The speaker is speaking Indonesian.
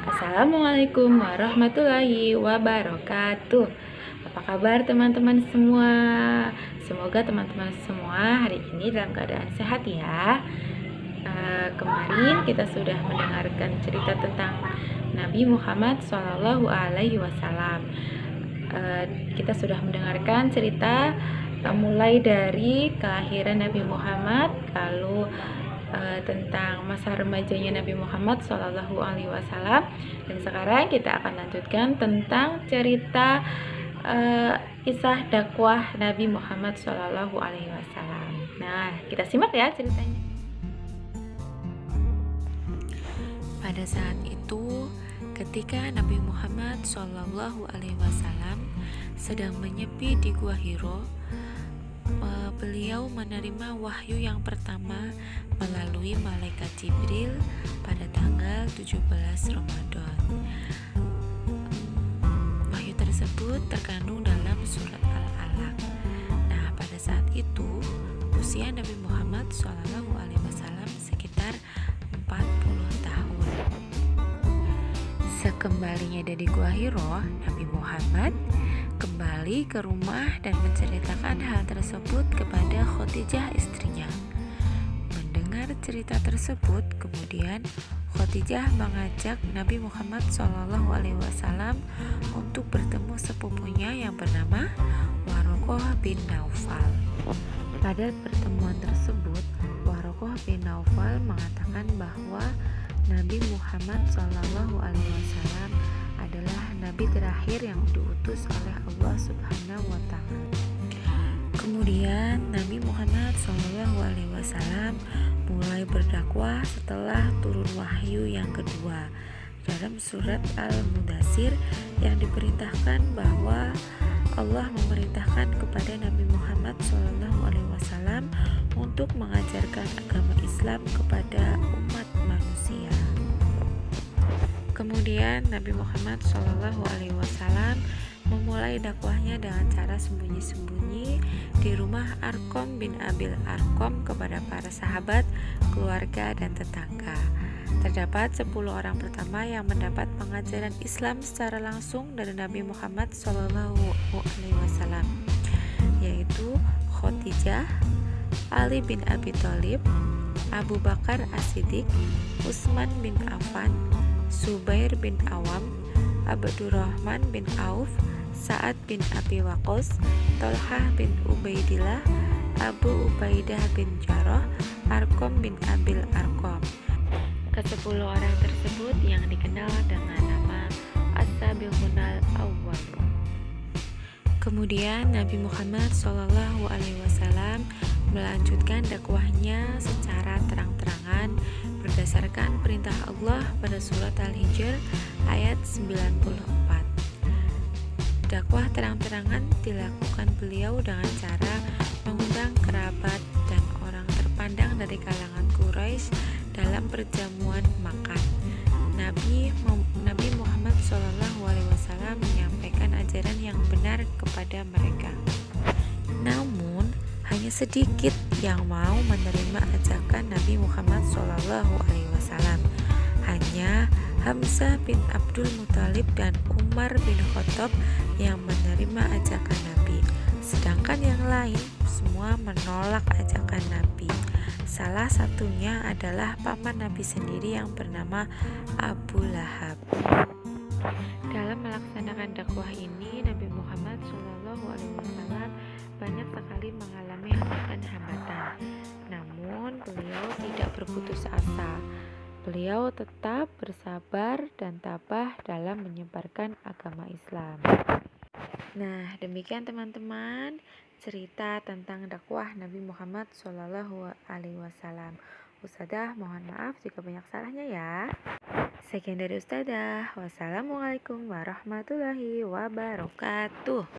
Assalamualaikum warahmatullahi wabarakatuh. Apa kabar teman-teman semua? Semoga teman-teman semua hari ini dalam keadaan sehat ya. Kemarin kita sudah mendengarkan cerita tentang Nabi Muhammad SAW. Kita sudah mendengarkan cerita mulai dari kelahiran Nabi Muhammad, lalu tentang masa remajanya Nabi Muhammad SAW, dan sekarang kita akan lanjutkan tentang cerita kisah dakwah Nabi Muhammad SAW. Nah, kita simak ya ceritanya. Pada saat itu, ketika Nabi Muhammad SAW sedang menyepi di Gua Hiro, beliau menerima wahyu yang pertama melalui malaikat Jibril pada tanggal 17 Ramadan. Wahyu tersebut terkandung dalam surat Al-Alaq. Nah, pada saat itu usia Nabi Muhammad SAW sekitar 40 tahun. Sekembalinya dari Gua Hiro, Nabi Muhammad kembali ke rumah dan menceritakan hal tersebut kepada Khadijah istrinya. Mendengar cerita tersebut, kemudian Khadijah mengajak Nabi Muhammad SAW untuk bertemu sepupunya yang bernama Waraqah bin Naufal. Pada pertemuan tersebut, Waraqah bin Naufal mengatakan bahwa Nabi Muhammad SAW adalah nabi terakhir yang diutus oleh Allah Subhanahu wa Ta'ala. Kemudian Nabi Muhammad SAW mulai berdakwah setelah turun wahyu yang kedua dalam surat Al-Mudaththir, yang diperintahkan bahwa Allah memerintahkan kepada Nabi Muhammad SAW untuk mengajarkan agama Islam kepada umat manusia. Kemudian Nabi Muhammad SAW memulai dakwahnya dengan cara sembunyi-sembunyi di rumah Arqam bin Abil Arqam kepada para sahabat, keluarga, dan tetangga. Terdapat 10 orang pertama yang mendapat pengajaran Islam secara langsung dari Nabi Muhammad SAW, yaitu Khadijah, Ali bin Abi Thalib, Abu Bakar As-Siddiq, Utsman bin Affan, Zubair bin Awam, Abdurrahman bin Auf, Sa'ad bin Abi Waqqas, Thalhah bin Ubaidillah, Abu Ubaidah bin Jarrah, Arqam bin Abil Arqam. Ke-10 orang tersebut yang dikenal dengan nama As-Sabiqunal Awwal. Kemudian Nabi Muhammad SAW melanjutkan dakwahnya secara terang-terangan berdasarkan perintah Allah pada surat Al-Hijr ayat 94. Dakwah terang-terangan dilakukan beliau dengan cara mengundang kerabat dan orang terpandang dari kalangan Quraisy dalam perjamuan makan. Nabi Muhammad SAW menyampaikan ajaran yang benar kepada mereka. Namun hanya sedikit yang mau menerima ajakan Nabi Muhammad SAW. Hanya Hamzah bin Abdul Muthalib dan Umar bin Khattab yang menerima ajakan Nabi. Sedangkan yang lain semua menolak ajakan Nabi. Salah satunya adalah paman Nabi sendiri yang bernama Abu Lahab. Dalam melaksanakan dakwah ini, Nabi Muhammad SAW banyak sekali mengalami hambatan-hambatan. Namun beliau tidak berputus asa. Beliau tetap bersabar dan tabah dalam menyebarkan agama Islam. Nah, demikian teman-teman cerita tentang dakwah Nabi Muhammad SAW. Ustadzah mohon maaf jika banyak salahnya ya. Sekian dari Ustadzah. Wassalamualaikum warahmatullahi wabarakatuh.